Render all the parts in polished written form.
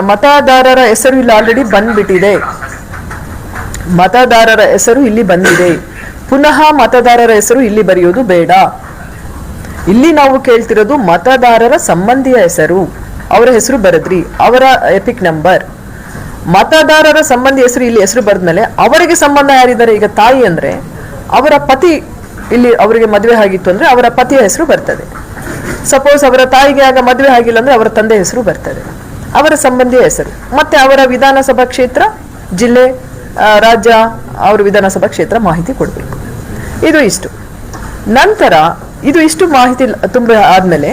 ಮತದಾರರ ಹೆಸರು ಇಲ್ಲಿ ಆಲ್ರೆಡಿ ಬಂದ್ಬಿಟ್ಟಿದೆ. ಮತದಾರರ ಹೆಸರು ಇಲ್ಲಿ ಬಂದಿದೆ. ಪುನಃ ಮತದಾರರ ಹೆಸರು ಇಲ್ಲಿ ಬರೆಯೋದು ಬೇಡ. ಇಲ್ಲಿ ನಾವು ಕೇಳ್ತಿರೋದು ಮತದಾರರ ಸಂಬಂಧಿಯ ಹೆಸರು, ಅವರ ಹೆಸರು ಬರೆದ್ರಿ, ಅವರ ಎಪಿಕ್ ನಂಬರ್. ಮತದಾರರ ಸಂಬಂಧಿ ಹೆಸರು ಇಲ್ಲಿ ಹೆಸರು ಬರೆದ್ಮೇಲೆ ಅವರಿಗೆ ಸಂಬಂಧ ಯಾರಿದ್ದಾರೆ? ಈಗ ತಾಯಿ ಅಂದ್ರೆ ಅವರ ಪತಿ, ಇಲ್ಲಿ ಅವರಿಗೆ ಮದುವೆ ಆಗಿತ್ತು ಅಂದ್ರೆ ಅವರ ಪತಿಯ ಹೆಸರು ಬರ್ತದೆ. ಸಪೋಸ್ ಅವರ ತಾಯಿಗೆ ಆಗ ಮದುವೆ ಆಗಿಲ್ಲ ಅಂದ್ರೆ ಅವರ ತಂದೆ ಹೆಸರು ಬರ್ತದೆ, ಅವರ ಸಂಬಂಧಿಯ ಹೆಸರು. ಮತ್ತೆ ಅವರ ವಿಧಾನಸಭಾ ಕ್ಷೇತ್ರ, ಜಿಲ್ಲೆ, ರಾಜ್ಯ, ಅವರ ವಿಧಾನಸಭಾ ಕ್ಷೇತ್ರ ಮಾಹಿತಿ ಕೊಡ್ಬೇಕು. ಇದು ಇಷ್ಟು. ನಂತರ ಇದು ಇಷ್ಟು ಮಾಹಿತಿ ತುಂಬ ಆದ್ಮೇಲೆ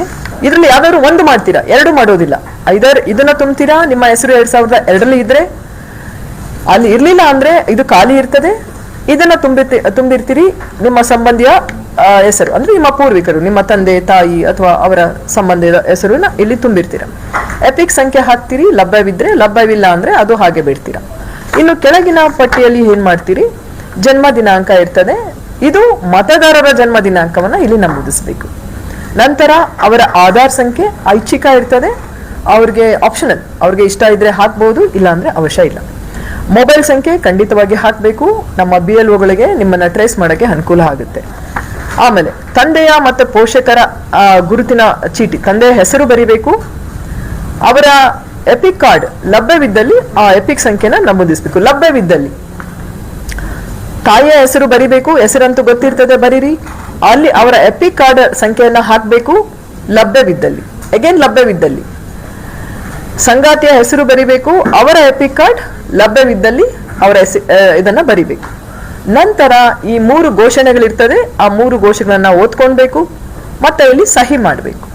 ಇದರಲ್ಲಿ ಯಾವ್ದಾದ್ರು ಒಂದು ಮಾಡ್ತೀರಾ, ಎರಡು ಮಾಡೋದಿಲ್ಲ. ಐದರ್ ಇದನ್ನ ತುಂಬ್ತೀರಾ, ನಿಮ್ಮ ಹೆಸರು 2002 ಇದ್ರೆ, ಅಲ್ಲಿ ಇರ್ಲಿಲ್ಲ ಅಂದ್ರೆ ಇದು ಖಾಲಿ ಇರ್ತದೆ. ಇದನ್ನ ತುಂಬಿರ್ತೀರಿ ನಿಮ್ಮ ಸಂಬಂಧಿಯ ಹೆಸರು, ಅಂದ್ರೆ ನಿಮ್ಮ ಪೂರ್ವಿಕರು, ನಿಮ್ಮ ತಂದೆ ತಾಯಿ ಅಥವಾ ಅವರ ಸಂಬಂಧದ ಹೆಸರನ್ನ ಇಲ್ಲಿ ತುಂಬಿರ್ತೀರ. ಎಪಿಕ್ ಸಂಖ್ಯೆ ಹಾಕ್ತೀರಿ, ಲಭ್ಯವಿದ್ರೆ, ಲಭ್ಯವಿಲ್ಲ ಅಂದ್ರೆ ಅದು ಹಾಗೆ ಬಿಡ್ತೀರಾ. ಇನ್ನು ಕೆಳಗಿನ ಪಟ್ಟಿಯಲ್ಲಿ ಏನ್ ಮಾಡ್ತೀರಿ, ಜನ್ಮ ದಿನಾಂಕ ಇರ್ತದೆ. ಇದು ಮತದಾರರ ಜನ್ಮ ದಿನಾಂಕವನ್ನ ಇಲ್ಲಿ ನಮೂದಿಸಬೇಕು. ನಂತರ ಅವರ ಆಧಾರ್ ಸಂಖ್ಯೆ ಐಚ್ಛಿಕ ಇರ್ತದೆ, ಅವ್ರಿಗೆ ಆಪ್ಷನಲ್, ಅವ್ರಿಗೆ ಇಷ್ಟ ಇದ್ರೆ ಹಾಕ್ಬಹುದು, ಇಲ್ಲ ಅಂದ್ರೆ ಅವಶ್ಯ ಇಲ್ಲ. ಮೊಬೈಲ್ ಸಂಖ್ಯೆ ಖಂಡಿತವಾಗಿ ಹಾಕಬೇಕು. ನಮ್ಮ BLOಗಳಿಗೆ ನಿಮ್ಮನ್ನ ಟ್ರೇಸ್ ಮಾಡಕ್ಕೆ ಅನುಕೂಲ ಆಗುತ್ತೆ. ಆಮೇಲೆ ತಂದೆಯ ಮತ್ತು ಪೋಷಕರ ಗುರುತಿನ ಚೀಟಿ, ತಂದೆಯ ಹೆಸರು ಬರಿಬೇಕು. ಅವರ ಎಪಿಕ್ ಕಾರ್ಡ್ ಲಭ್ಯವಿದ್ದಲ್ಲಿ ಆ ಎಪಿಕ್ ಸಂಖ್ಯೆನ ನಮೂದಿಸಬೇಕು. ಲಭ್ಯವಿದ್ದಲ್ಲಿ ತಾಯಿಯ ಹೆಸರು ಬರಿಬೇಕು, ಹೆಸರಂತೂ ಗೊತ್ತಿರ್ತದೆ, ಬರೀರಿ. ಅಲ್ಲಿ ಅವರ ಎಪಿಕ್ ಕಾರ್ಡ್ ಸಂಖ್ಯೆಯನ್ನ ಹಾಕಬೇಕು ಲಭ್ಯವಿದ್ದಲ್ಲಿ. ಅಗೇನ್ ಲಭ್ಯವಿದ್ದಲ್ಲಿ ಸಂಗಾತಿಯ ಹೆಸರು ಬರಿಬೇಕು, ಅವರ ಎಪಿಕ್ ಕಾರ್ಡ್ ಲಭ್ಯವಿದ್ದಲ್ಲಿ ಅವರ ಇದನ್ನ ಬರಿಬೇಕು. ನಂತರ ಈ 3 ಘೋಷಣೆಗಳಿರ್ತದೆ, ಆ 3 ಘೋಷಣೆಗಳನ್ನ ಓದ್ಕೊಳ್ಬೇಕು. ಮತ್ತೆ ಇಲ್ಲಿ ಸಹಿ ಮಾಡಬೇಕು.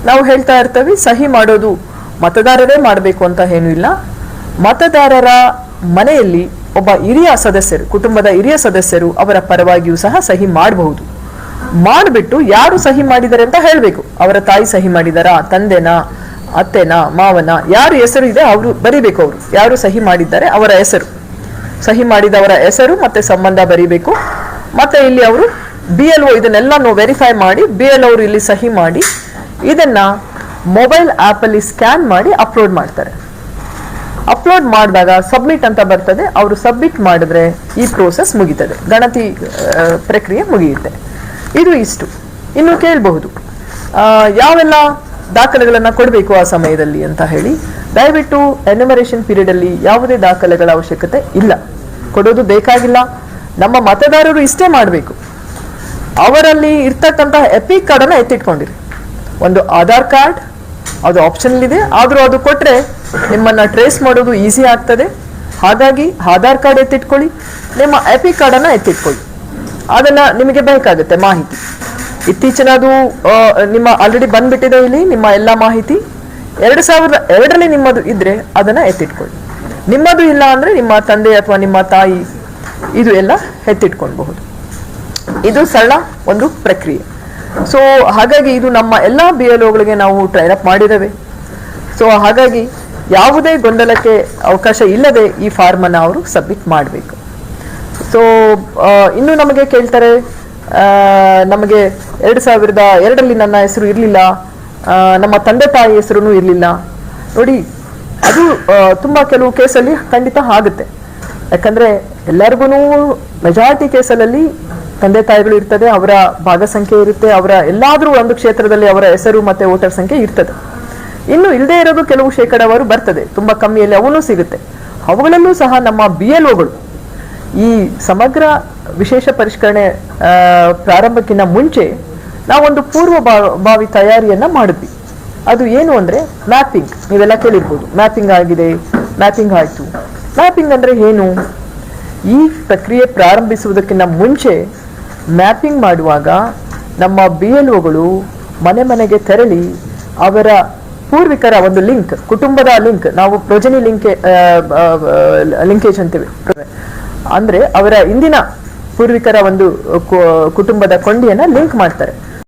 ನಾವು ಹೇಳ್ತಾ ಇರ್ತೇವೆ ಸಹಿ ಮಾಡೋದು ಮತದಾರರೇ ಮಾಡಬೇಕು ಅಂತ ಏನೂ ಇಲ್ಲ. ಮತದಾರರ ಮನೆಯಲ್ಲಿ ಒಬ್ಬ ಹಿರಿಯ ಸದಸ್ಯರು, ಕುಟುಂಬದ ಹಿರಿಯ ಸದಸ್ಯರು ಅವರ ಪರವಾಗಿಯೂ ಸಹ ಸಹಿ ಮಾಡಬಹುದು. ಮಾಡಿಬಿಟ್ಟು ಯಾರು ಸಹಿ ಮಾಡಿದ್ದಾರೆ ಅಂತ ಹೇಳಬೇಕು. ಅವರ ತಾಯಿ ಸಹಿ ಮಾಡಿದಾರಾ, ತಂದೆನ, ಅತ್ತೆನ, ಮಾವನ, ಯಾರು ಹೆಸರು ಇದೆ ಅವರು ಬರಿಬೇಕು. ಅವರು ಯಾರು ಸಹಿ ಮಾಡಿದ್ದಾರೆ ಅವರ ಹೆಸರು, ಸಹಿ ಮಾಡಿದವರ ಹೆಸರು ಮತ್ತೆ ಸಂಬಂಧ ಬರಿಬೇಕು. ಮತ್ತೆ ಇಲ್ಲಿ ಅವರು BLO ಇದನ್ನೆಲ್ಲ ವೆರಿಫೈ ಮಾಡಿ BLO ಅವರು ಇಲ್ಲಿ ಸಹಿ ಮಾಡಿ ಇದನ್ನ ಮೊಬೈಲ್ ಆಪ್ ಅಲ್ಲಿ ಸ್ಕ್ಯಾನ್ ಮಾಡಿ ಅಪ್ಲೋಡ್ ಮಾಡ್ತಾರೆ. ಅಪ್ಲೋಡ್ ಮಾಡಿದಾಗ ಸಬ್ಮಿಟ್ ಅಂತ ಬರ್ತದೆ. ಅವರು ಸಬ್ಮಿಟ್ ಮಾಡಿದ್ರೆ ಈ ಪ್ರೋಸೆಸ್ ಮುಗಿತದೆ, ಗಣತಿ ಪ್ರಕ್ರಿಯೆ ಮುಗಿಯುತ್ತೆ. ಇದು ಇಷ್ಟು. ಇನ್ನು ಕೇಳಬಹುದು ಯಾವೆಲ್ಲ ದಾಖಲೆಗಳನ್ನ ಕೊಡಬೇಕು ಆ ಸಮಯದಲ್ಲಿ ಅಂತ ಹೇಳಿ. ದಯವಿಟ್ಟು ಎನ್ಯುಮರೇಷನ್ ಪೀರಿಯಡ್ ಅಲ್ಲಿ ಯಾವುದೇ ದಾಖಲೆಗಳ ಅವಶ್ಯಕತೆ ಇಲ್ಲ, ಕೊಡೋದು ಬೇಕಾಗಿಲ್ಲ. ನಮ್ಮ ಮತದಾರರು ಇಷ್ಟೇ ಮಾಡಬೇಕು, ಅವರಲ್ಲಿ ಇರ್ತಕ್ಕಂತಹ ಎಪಿಕ್ ಕಾರ್ಡ್ ಅನ್ನ ಎತ್ತಿಟ್ಕೊಂಡಿರಿ. ಒಂದು ಆಧಾರ್ ಕಾರ್ಡ್, ಅದು ಆಪ್ಷನಲ್ ಇದೆ, ಆದ್ರೂ ಅದು ಕೊಟ್ರೆ ನಿಮ್ಮನ್ನ ಟ್ರೇಸ್ ಮಾಡೋದು ಈಸಿ ಆಗ್ತದೆ. ಹಾಗಾಗಿ ಆಧಾರ್ ಕಾರ್ಡ್ ಎತ್ತಿಟ್ಕೊಳ್ಳಿ, ನಿಮ್ಮ ಎಪಿಕ್ ಕಾರ್ಡ್ ಅನ್ನ ಎತ್ತಿಟ್ಕೊಳ್ಳಿ. ಅದನ್ನ ನಿಮಗೆ ಬೇಕಾಗುತ್ತೆ ಮಾಹಿತಿ. ಇತ್ತೀಚಿನದು ನಿಮ್ಮ ಆಲ್ರೆಡಿ ಬಂದ್ಬಿಟ್ಟಿದೆ ಇಲ್ಲಿ ನಿಮ್ಮ ಎಲ್ಲ ಮಾಹಿತಿ. 2002 ನಿಮ್ಮದು ಇದ್ರೆ ಅದನ್ನ ಎತ್ತಿಟ್ಕೊಳ್ಳಿ. ನಿಮ್ಮದು ಇಲ್ಲ ಅಂದ್ರೆ ನಿಮ್ಮ ತಂದೆ ಅಥವಾ ನಿಮ್ಮ ತಾಯಿ ಇದು ಎಲ್ಲ ಎತ್ತಿಟ್ಕೊಳ್ಬಹುದು. ಇದು ಸರಳ ಒಂದು ಪ್ರಕ್ರಿಯೆ. ಸೊ ಹಾಗಾಗಿ ಇದು ನಮ್ಮ ಎಲ್ಲ BLOಗಳಿಗೆ ನಾವು ಟ್ರೈನ್ ಅಪ್ ಮಾಡಿದ್ದೇವೆ. ಸೊ ಹಾಗಾಗಿ ಯಾವುದೇ ಗೊಂದಲಕ್ಕೆ ಅವಕಾಶ ಇಲ್ಲದೆ ಈ ಫಾರ್ಮ್ ಅನ್ನು ಅವರು ಸಬ್ಮಿಟ್ ಮಾಡಬೇಕು. ಸೊ ಇನ್ನು ನಮಗೆ ಕೇಳ್ತಾರೆ, ನಮಗೆ 2002 ನನ್ನ ಹೆಸರು ಇರಲಿಲ್ಲ, ನಮ್ಮ ತಂದೆ ತಾಯಿ ಹೆಸರು ಇರಲಿಲ್ಲ. ನೋಡಿ, ಅದು ತುಂಬಾ ಕೆಲವು ಕೇಸಲ್ಲಿ ಖಂಡಿತ ಆಗುತ್ತೆ. ಯಾಕಂದ್ರೆ ಎಲ್ಲರಿಗೂ ಮೆಜಾರಿಟಿ ಕೇಸಲ್ಲಿ ತಂದೆ ತಾಯಿಗಳು ಇರ್ತದೆ, ಅವರ ಭಾಗಸಂಖ್ಯೆ ಇರುತ್ತೆ, ಅವರ ಎಲ್ಲಾದ್ರೂ ಒಂದು ಕ್ಷೇತ್ರದಲ್ಲಿ ಅವರ ಹೆಸರು ಮತ್ತೆ ವೋಟರ್ ಸಂಖ್ಯೆ ಇರ್ತದೆ. ಇನ್ನು ಇಲ್ಲದೆ ಇರೋದು ಕೆಲವು ಶೇಕಡಾವಾರು ಬರ್ತದೆ, ತುಂಬಾ ಕಮ್ಮಿಯಲ್ಲಿ ಅವನು ಸಿಗುತ್ತೆ. ಅವುಗಳಲ್ಲೂ ಸಹ ನಮ್ಮ BLOಗಳು ಈ ಸಮಗ್ರ ವಿಶೇಷ ಪರಿಷ್ಕರಣೆ ಪ್ರಾರಂಭಕ್ಕಿಂತ ಮುಂಚೆ ನಾವೊಂದು ಪೂರ್ವಭಾವಿ ತಯಾರಿಯನ್ನ ಮಾಡಿದ್ವಿ. ಅದು ಏನು ಅಂದ್ರೆ ಮ್ಯಾಪಿಂಗ್. ನೀವೆಲ್ಲ ಕೇಳಿರ್ಬೋದು, ಮ್ಯಾಪಿಂಗ್ ಆಗಿದೆ, ಮ್ಯಾಪಿಂಗ್ ಆಯ್ತು. ಮ್ಯಾಪಿಂಗ್ ಅಂದ್ರೆ ಏನು? ಈ ಪ್ರಕ್ರಿಯೆ ಪ್ರಾರಂಭಿಸುವುದಕ್ಕಿಂತ ಮುಂಚೆ ಮ್ಯಾಪಿಂಗ್ ಮಾಡುವಾಗ ನಮ್ಮ BLOಗಳು ಮನೆ ಮನೆಗೆ ತೆರಳಿ ಅವರ ಪೂರ್ವಿಕರ ಒಂದು ಲಿಂಕ್, ಕುಟುಂಬದ ಲಿಂಕ್, ನಾವು ಪ್ರೊಜನಿ ಲಿಂಕೇಜ್ ಅಂತೀವಿ. ಅಂದ್ರೆ ಅವರ ಇಂದಿನ ಪೂರ್ವಿಕರ ಒಂದು ಕುಟುಂಬದ ಕೊಂಡಿಯನ್ನ ಲಿಂಕ್ ಮಾಡ್ತಾರೆ.